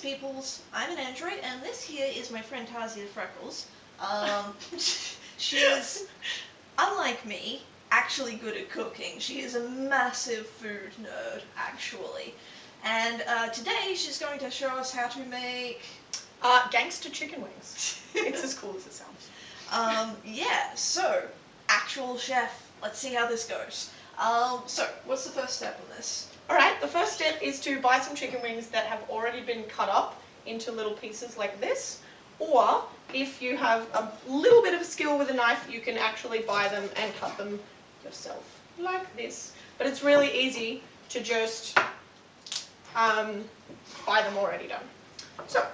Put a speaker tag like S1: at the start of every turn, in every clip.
S1: Greetings peoples, I'm an android and this here is my friend Tasia Freckles. She is, unlike me, actually good at cooking. She is a massive food nerd, actually. And today she's going to show us how to make...
S2: Gangster chicken wings. It's as cool as it sounds.
S1: Yeah, so, actual chef, let's see how this goes. So, what's the first step on this?
S2: Alright, the first step is to buy some chicken wings that have already been cut up into little pieces like this, or if you have a little bit of skill with a knife, you can actually buy them and cut them yourself, like this. But it's really easy to just buy them already done. So,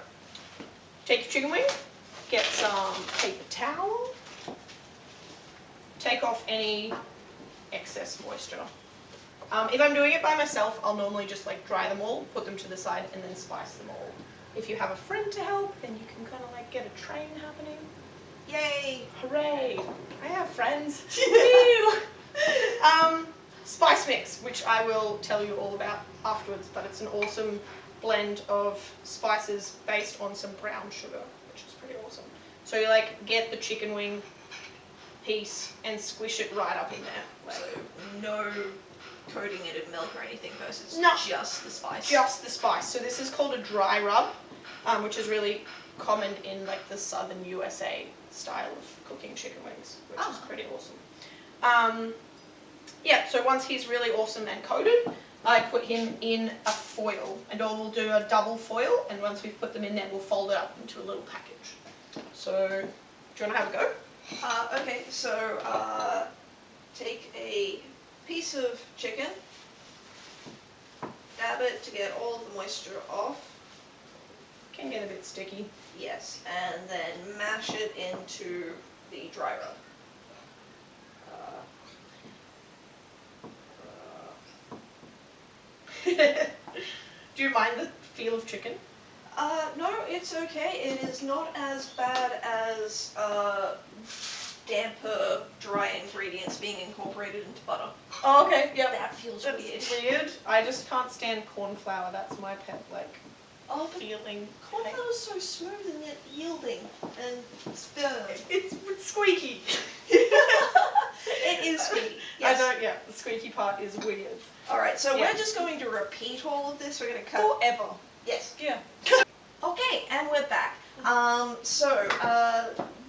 S2: take your chicken wing, get some paper towel, take off any excess moisture. If I'm doing it by myself, I'll normally just like dry them all, put them to the side, and then spice them all. If you have a friend to help, then you can kind of like get a train happening.
S1: Yay!
S2: Hooray! I have friends. Spice mix, which I will tell you all about afterwards, but it's an awesome blend of spices based on some brown sugar, which is pretty awesome. So you like get the chicken wing piece and squish it right up in there. Like,
S1: So, no coating it in milk or anything versus
S2: No.
S1: just the spice.
S2: just the spice. So this is called a dry rub, which is really common in like the southern USA style of cooking chicken wings, which is pretty awesome. Yeah, so once he's really awesome and coated, I put him in a foil, and we'll do a double foil, and once we've put them in there, we'll fold it up into a little package. So, do you want to have a go?
S1: Okay, so take a piece of chicken, dab it to get all of the moisture off.
S2: Can get a bit sticky.
S1: Yes, and then mash it into the dry rub.
S2: Do you mind the feel of chicken?
S1: No, it's okay. It is not as bad as damper, dry ingredients being incorporated into butter.
S2: Oh, okay, yep.
S1: That feels
S2: That's
S1: weird.
S2: weird. I just can't stand corn flour. That's my pet, like,
S1: Oh, but
S2: feeling.
S1: cornflour is so smooth and yet yielding and firm.
S2: It's squeaky.
S1: It is sweet. Yes.
S2: I don't, yeah, the squeaky part is weird.
S1: Alright, so
S2: Yeah.
S1: we're just going to repeat all of this. We're going to cut.
S2: Forever.
S1: Yes.
S2: Yeah.
S1: Okay, and we're back.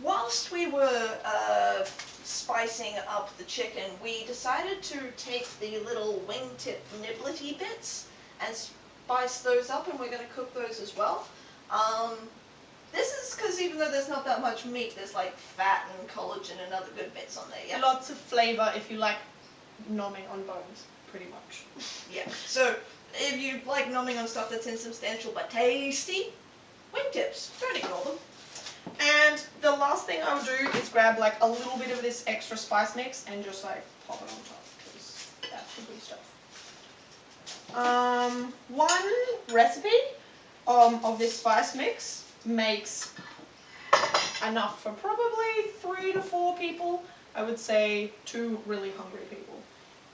S1: Whilst we were spicing up the chicken, we decided to take the little wingtip nibblety bits and spice those up, and we're going to cook those as well. This is because even though there's not that much meat, there's like fat and collagen and other good bits on there, yeah?
S2: Lots of flavour if you like nomming on bones, pretty much.
S1: Yeah, so if you like nomming on stuff that's insubstantial but tasty, wingtips, don't ignore them.
S2: And the last thing I would do is grab like a little bit of this extra spice mix and just like pop it on top, because that's the good stuff. One recipe of this spice mix makes enough for probably 3 to 4 people. I would say 2 really hungry people.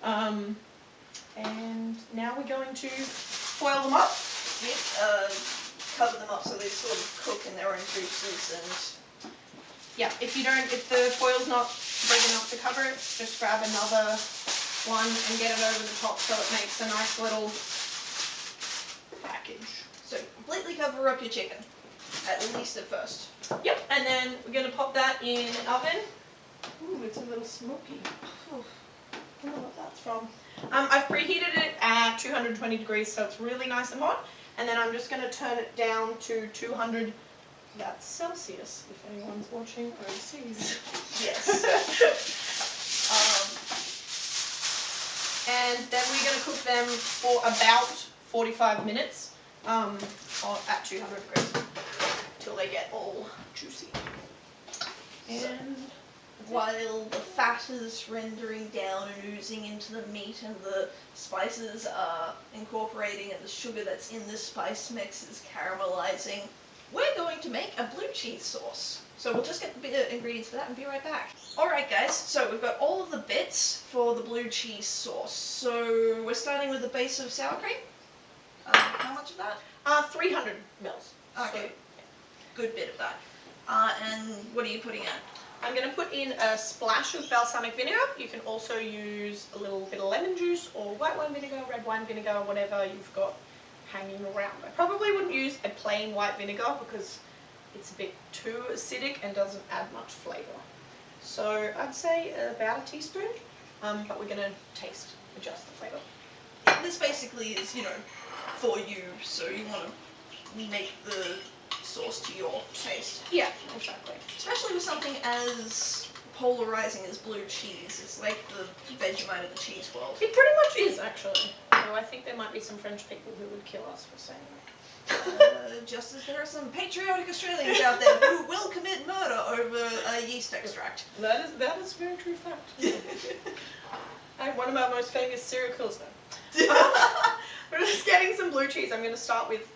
S2: And now we're going to foil them up.
S1: Yep, cover them up so they sort of cook in their own juices and...
S2: Yeah, if the foil's not big enough to cover it, just grab another one and get it over the top so it makes a nice little package.
S1: So completely cover up your chicken, at least at first.
S2: Yep, and then we're going to pop that in an oven. Ooh, it's a little smoky. Oh, I don't know what that's from. I've preheated it at 220 degrees, so it's really nice and hot. And then I'm just going to turn it down to 200, that's Celsius, if anyone's watching overseas.
S1: Yes.
S2: And then we're going to cook them for about 45 minutes at 200 degrees till they get all juicy. And
S1: While the fat is rendering down and oozing into the meat and the spices are incorporating and the sugar that's in this spice mix is caramelizing, we're going to make a blue cheese sauce. So we'll just get the ingredients for that and be right back. Alright guys, so we've got all of the bits for the blue cheese sauce. So we're starting with the base of sour cream. How much of that?
S2: 300 mils.
S1: Okay.
S2: So,
S1: Good bit of that. And what are you putting in?
S2: I'm going to put in a splash of balsamic vinegar. You can also use a little bit of lemon juice or white wine vinegar, red wine vinegar, whatever you've got hanging around. I probably wouldn't use a plain white vinegar because it's a bit too acidic and doesn't add much flavour. So I'd say about a teaspoon, but we're going to adjust the flavour.
S1: This basically is, for you, so you want to make the sauce to your taste.
S2: Yeah, exactly.
S1: Especially with something as polarizing as blue cheese. It's like the Vegemite of the cheese world.
S2: It pretty much is, actually. Though I think there might be some French people who would kill us for saying that.
S1: Just as there are some patriotic Australians out there who will commit murder over a yeast extract.
S2: That is a very true fact. One of our most famous serial killers, though. We're just getting some blue cheese. I'm going to start with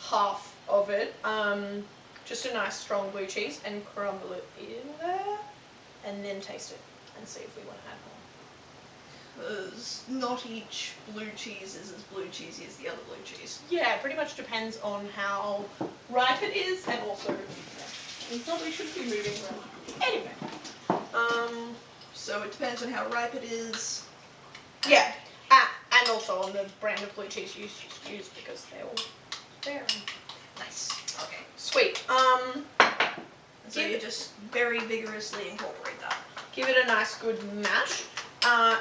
S2: half of it. Just a nice strong blue cheese, and crumble it in there, and then taste it and see if we want to add more.
S1: Because not each blue cheese is as blue cheesy as the other blue cheese.
S2: Yeah, pretty much depends on how ripe it is, and also we probably shouldn't be moving around. Anyway,
S1: so it depends on how ripe it is.
S2: Yeah, and also on the brand of blue cheese you use because they're all there.
S1: Nice. Okay.
S2: Sweet.
S1: So you just very vigorously incorporate that.
S2: Give it a nice good mash.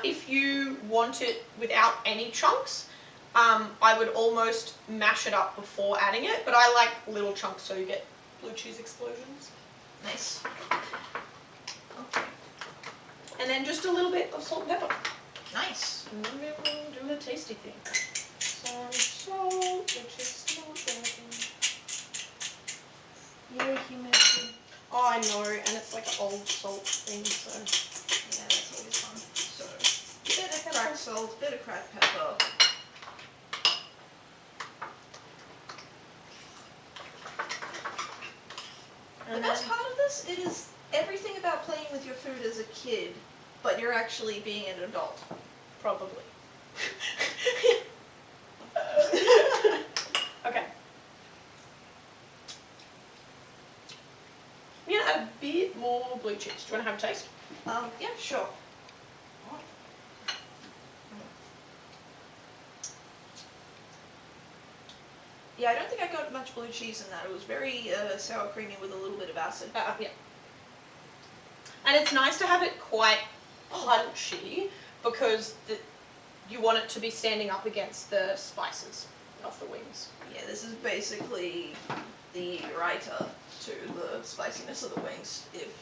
S2: If you want it without any chunks, I would almost mash it up before adding it, but I like little chunks so you get blue cheese explosions.
S1: Nice. Okay.
S2: And then just a little bit of salt and pepper.
S1: Nice.
S2: And then we'll do the tasty thing. Some salt, which is not working.
S1: Yay, humidity.
S2: Oh, I know, and it's like an old salt thing, so.
S1: Yeah, that's always fun. So, bit of cracked salt, bit of cracked pepper. The best part of this, it is everything about playing with your food as a kid, but you're actually being an adult.
S2: Probably. Okay. I'm gonna add a bit more blue cheese. Do you want to have a taste?
S1: Yeah, sure. Yeah, I don't think I got much blue cheese in that. It was very sour creamy with a little bit of acid.
S2: Yeah. And it's nice to have it quite punchy because you want it to be standing up against the spices of the wings.
S1: Yeah, this is basically the writer to the spiciness of the wings. If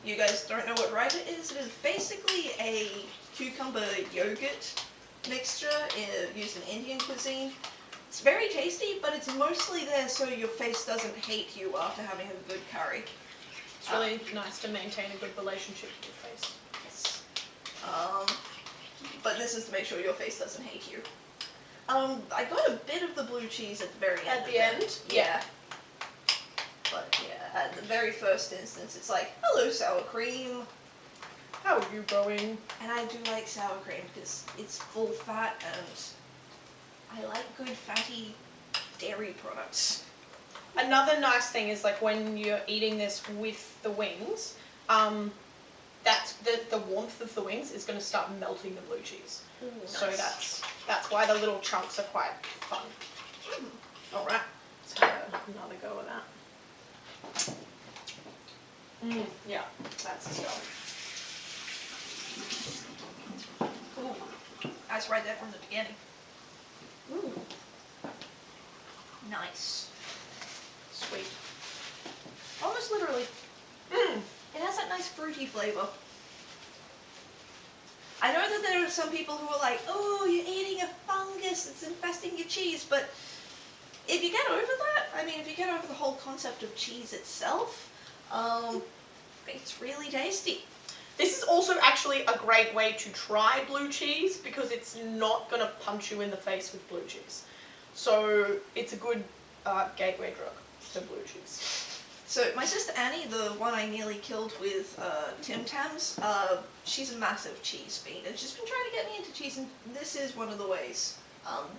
S1: you guys don't know what writer is, it is basically a cucumber yogurt mixture used in Indian cuisine. It's very tasty, but it's mostly there so your face doesn't hate you after having a good curry.
S2: It's really nice to maintain a good relationship with your face.
S1: Yes. But this is to make sure your face doesn't hate you. I got a bit of the blue cheese at the very end.
S2: At the end?
S1: Yeah. But yeah, at the very first instance, it's like, hello, sour cream.
S2: How are you going?
S1: And I do like sour cream because it's full fat and I like good fatty dairy products.
S2: Another nice thing is like when you're eating this with the wings, that's the warmth of the wings is going to start melting the blue cheese.
S1: Ooh,
S2: so
S1: nice.
S2: that's why the little chunks are quite fun. All right, let's have another go at that. Yeah, that's the stuff.
S1: Ooh, that's right there from the beginning.
S2: Ooh,
S1: Nice.
S2: sweet. Almost literally.
S1: It has that nice fruity flavor. I know that there are some people who are like, oh, you're eating a fungus, it's infesting your cheese, but if you get over that, I mean, if you get over the whole concept of cheese itself, it's really tasty.
S2: This is also actually a great way to try blue cheese because it's not going to punch you in the face with blue cheese. So it's a good gateway drug to blue cheese.
S1: So my sister Annie, the one I nearly killed with Tim Tams, she's a massive cheese fiend, and she's been trying to get me into cheese, and this is one of the ways.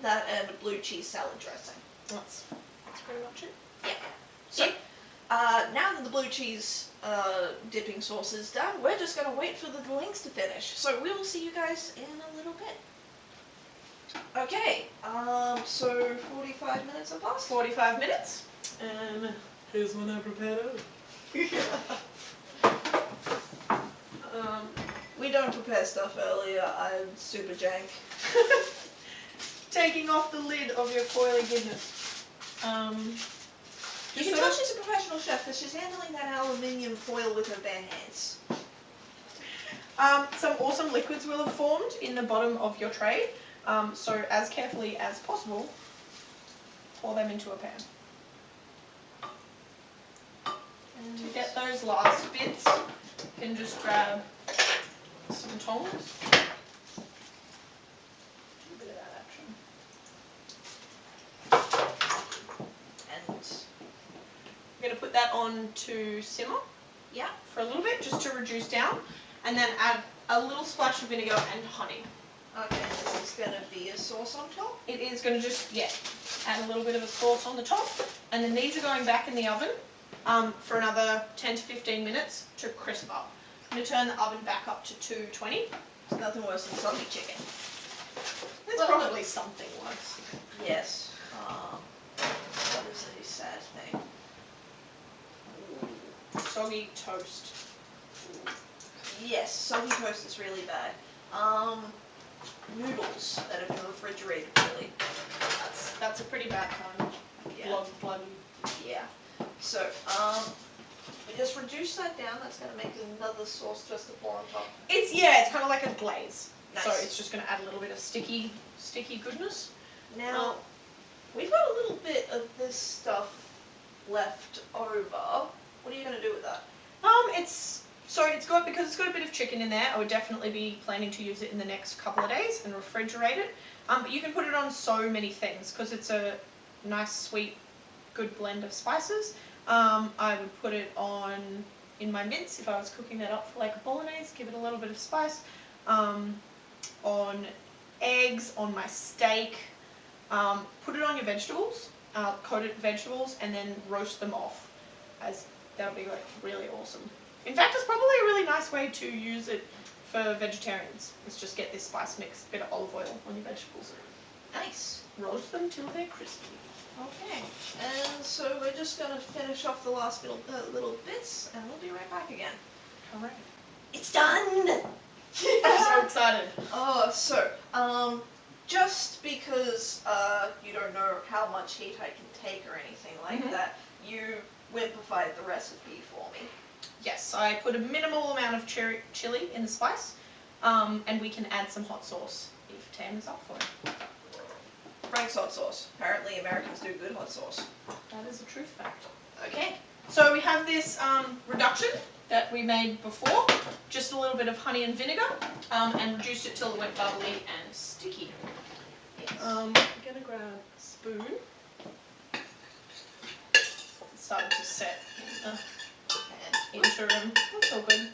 S1: That and a blue cheese salad dressing.
S2: That's pretty much it.
S1: Yeah. So, now that the blue cheese dipping sauce is done, we're just going to wait for the wings to finish. So we will see you guys in a little bit. Okay, so 45 minutes have passed.
S2: 45 minutes. And here's when I prepared it.
S1: We don't prepare stuff earlier. I'm super jank.
S2: Taking off the lid of your coily goodness.
S1: You can tell she's a professional chef because she's handling that aluminium foil with her bare hands.
S2: Some awesome liquids will have formed in the bottom of your tray. So as carefully as possible, pour them into a pan. And to get those last bits, you can just grab some tongs. Do a bit of that action.
S1: And
S2: I'm going to put that on to simmer.
S1: Yeah.
S2: For a little bit, just to reduce down, and then add a little splash of vinegar and honey.
S1: Okay, this is going to be a sauce on top?
S2: It is going to just, add a little bit of a sauce on the top, and then these are going back in the oven for another 10 to 15 minutes to crisp up. I'm going to turn the oven back up to 220.
S1: It's nothing worse than soggy chicken.
S2: There's probably something worse.
S1: Yes. What is a sad thing?
S2: Soggy toast.
S1: Yes, soggy toast is really bad. Noodles that have been refrigerated really.
S2: That's a pretty bad time.
S1: Yeah.
S2: Bloody.
S1: Yeah. So, we just reduce that down. That's going to make another sauce just to pour on top.
S2: It's kind of like a glaze.
S1: Nice.
S2: So it's just going to add a little bit of sticky goodness.
S1: Now, we've got a little bit of this stuff left over. What are you going to do with that?
S2: Because it's got a bit of chicken in there, I would definitely be planning to use it in the next couple of days and refrigerate it. But you can put it on so many things because it's a nice, sweet, good blend of spices. I would put it in my mince if I was cooking that up for like a bolognese, give it a little bit of spice. On eggs, on my steak. Put it on your vegetables, coat it with vegetables, and then roast them off. That would be like really awesome. In fact, it's probably a really nice way to use it for vegetarians. Is just get this spice mix, bit of olive oil on your vegetables.
S1: Nice.
S2: Roast them till they're crispy.
S1: Okay. And so we're just going to finish off the last little bits, and we'll be right back again.
S2: Correct.
S1: It's done!
S2: I'm so excited.
S1: Just because you don't know how much heat I can take or anything like that, you wimpified the recipe for me.
S2: Yes, I put a minimal amount of chili in the spice, and we can add some hot sauce if Tam is up for it.
S1: Frank's hot sauce. Apparently Americans do good hot sauce.
S2: That is a truth fact.
S1: Okay.
S2: So we have this reduction that we made before, just a little bit of honey and vinegar, and reduced it till it went bubbly and sticky.
S1: Yes.
S2: I'm going to grab a spoon. It's starting to set in the interim. That's all good.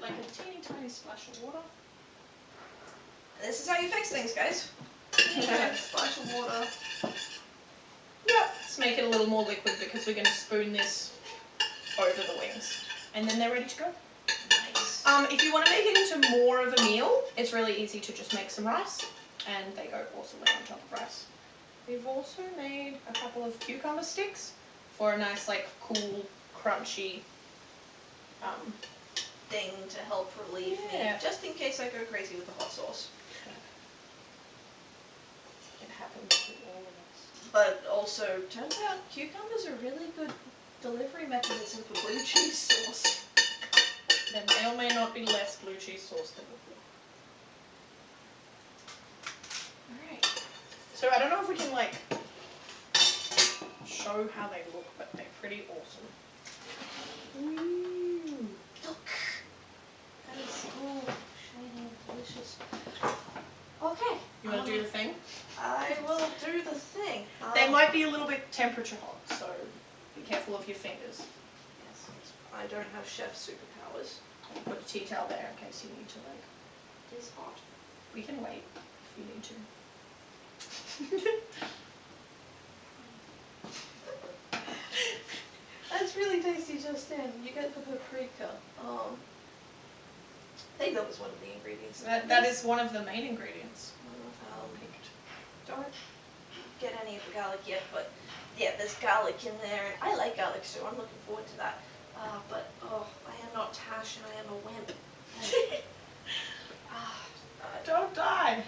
S2: Like a teeny tiny splash of water.
S1: This is how you fix things, guys. Splash of water.
S2: Yep. Let's make it a little more liquid because we're going to spoon this over the wings. And then they're ready to go.
S1: Nice.
S2: If you want to make it into more of a meal, it's really easy to just make some rice. And they go awesomely on top of rice. We've also made a couple of cucumber sticks for a nice, like, cool, crunchy
S1: thing to help relieve me, just in case I go crazy with the hot sauce.
S2: It happens to all of us.
S1: But also, turns out cucumbers are really good delivery mechanism for blue cheese sauce.
S2: There may or may not be less blue cheese sauce than before.
S1: Alright.
S2: So I don't know if we can, like, show how they look, but they're pretty awesome.
S1: Look. That is so shiny and delicious. Okay.
S2: You want to do the thing?
S1: I will do the thing.
S2: They might be a little bit temperature hot, so be careful of your fingers.
S1: Yes, I don't have chef superpowers.
S2: I'll put a tea towel there in case you need to, like.
S1: It is hot.
S2: We can wait if you need to.
S1: That's really tasty just in. You get the paprika. I think that was one of the ingredients.
S2: That is one of the main ingredients.
S1: Don't get any of the garlic yet, but yeah, there's garlic in there, and I like garlic, so I'm looking forward to that. But I am not Tash, and I am a wimp.
S2: Don't die.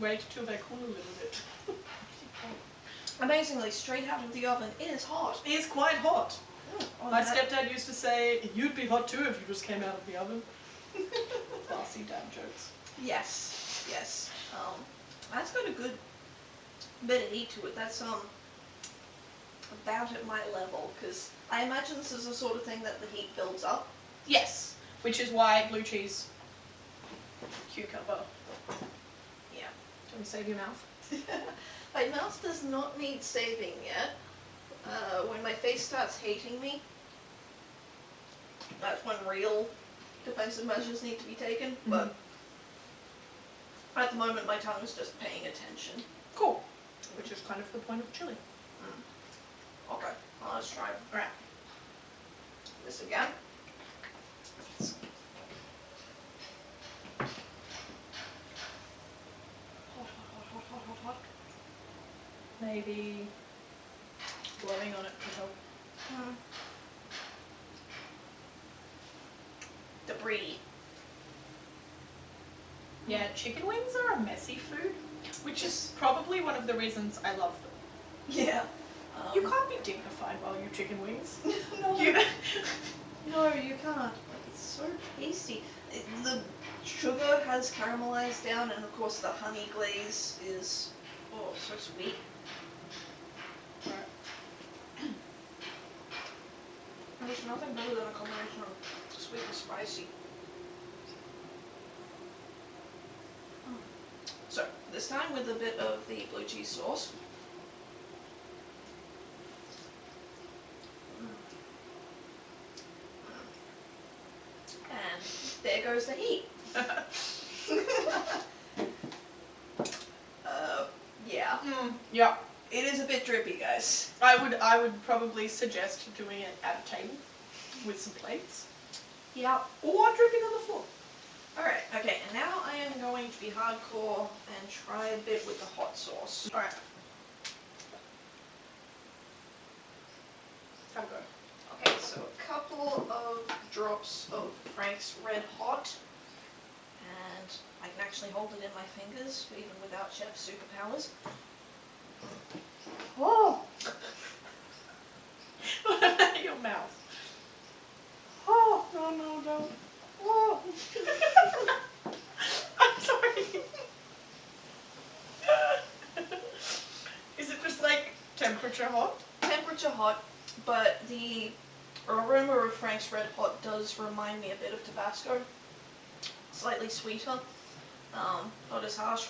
S2: Wait till they cool a little bit.
S1: Amazingly, straight out of the oven, it is hot.
S2: It is quite hot. My
S1: that.
S2: stepdad used to say, you'd be hot too if you just came out of the oven. Classy dad jokes.
S1: Yes, yes. That's got a good bit of heat to it. That's about at my level, because I imagine this is the sort of thing that the heat builds up.
S2: Yes, which is why blue cheese, cucumber.
S1: Yeah.
S2: Do you want to save your mouth?
S1: My mouth does not need saving yet. When my face starts hating me, that's when real defensive measures need to be taken. Mm-hmm. But at the moment, my tongue is just paying attention.
S2: Cool. Which is kind of the point of chili.
S1: Okay, well, let's try
S2: Alright.
S1: this again. Hot.
S2: Maybe blowing on it could help.
S1: Debris.
S2: Yeah, chicken wings are a messy food, which is probably one of the reasons I love them.
S1: Yeah.
S2: You can't be dignified while you chicken wings.
S1: No. No, you can't. It's so tasty. The sugar has caramelized down, and of course the honey glaze is, so sweet. There's nothing better than a combination of sweet and spicy. So, this time with a bit of the blue cheese sauce. And there goes the heat. Yeah.
S2: Yeah.
S1: It is a bit drippy, guys.
S2: I would probably suggest doing it at a table with some plates.
S1: Yeah.
S2: Or dripping on the floor.
S1: Alright, okay, and now I am going to be hardcore and try a bit with the hot sauce.
S2: Alright. Have a go.
S1: Okay, so a couple of drops of Frank's Red Hot. And I can actually hold it in my fingers, even without chef superpowers. Oh!
S2: What about your mouth?
S1: Oh, no, don't. Oh!
S2: I'm sorry. Is it just like temperature hot?
S1: Temperature hot, but the aroma of Frank's Red Hot does remind me a bit of Tabasco. Slightly sweeter, not as harsh.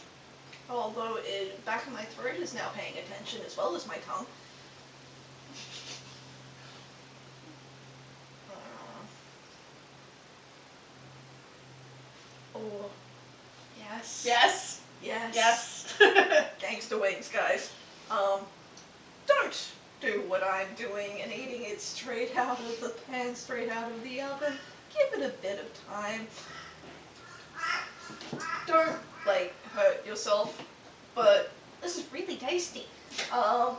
S1: Although back of my throat is now paying attention as well as my tongue. Oh, yes.
S2: Yes.
S1: Yes.
S2: Yes.
S1: Gangster wings, guys. Don't do what I'm doing and eating it straight out of the pan, straight out of the oven. Give it a bit of time. Don't, hurt yourself, but this is really tasty. I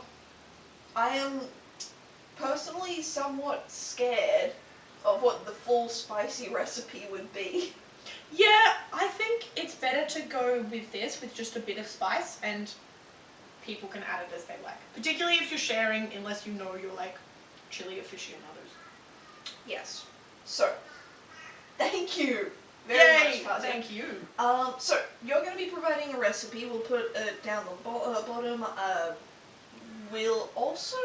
S1: am personally somewhat scared of what the full spicy recipe would be.
S2: Yeah, I think it's better to go with this with just a bit of spice, and people can add it as they like. Particularly if you're sharing, unless you know you're chili aficionados.
S1: Yes. So, thank you very much, Tasia.
S2: Thank you.
S1: So, you're going to be providing a recipe. We'll put it down the bottom. We'll also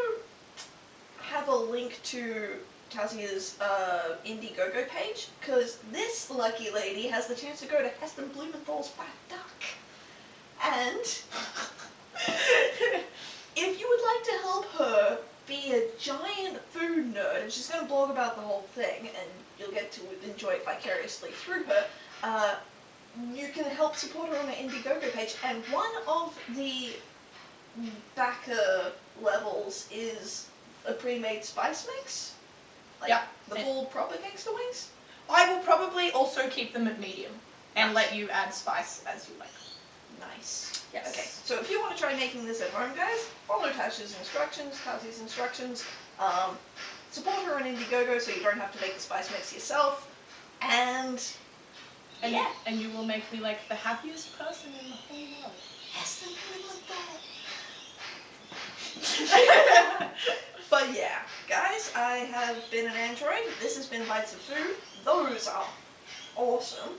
S1: have a link to Tasia's Indiegogo page, because this lucky lady has the chance to go to Heston Blumenthal's Fat Duck. And if you would like to help her be a giant food nerd, and she's going to blog about the whole thing, and you'll get to enjoy it vicariously through her, you can help support her on her Indiegogo page, and one of the backer levels is a pre-made spice mix. Like the full proper gangster wings.
S2: I will probably also keep them at medium and let you add spice as you like.
S1: Nice.
S2: Yes.
S1: Okay, so if you want to try making this at home, guys, follow Tasia's instructions, Tasia's instructions. Support her on Indiegogo so you don't have to make the spice mix yourself. And yeah.
S2: And you will make me like the happiest person in the whole world.
S1: Yes, something like that. But yeah, guys, I have been an android. This has been Bites of Food. Those are awesome.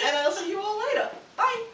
S1: And I'll see you all later. Bye.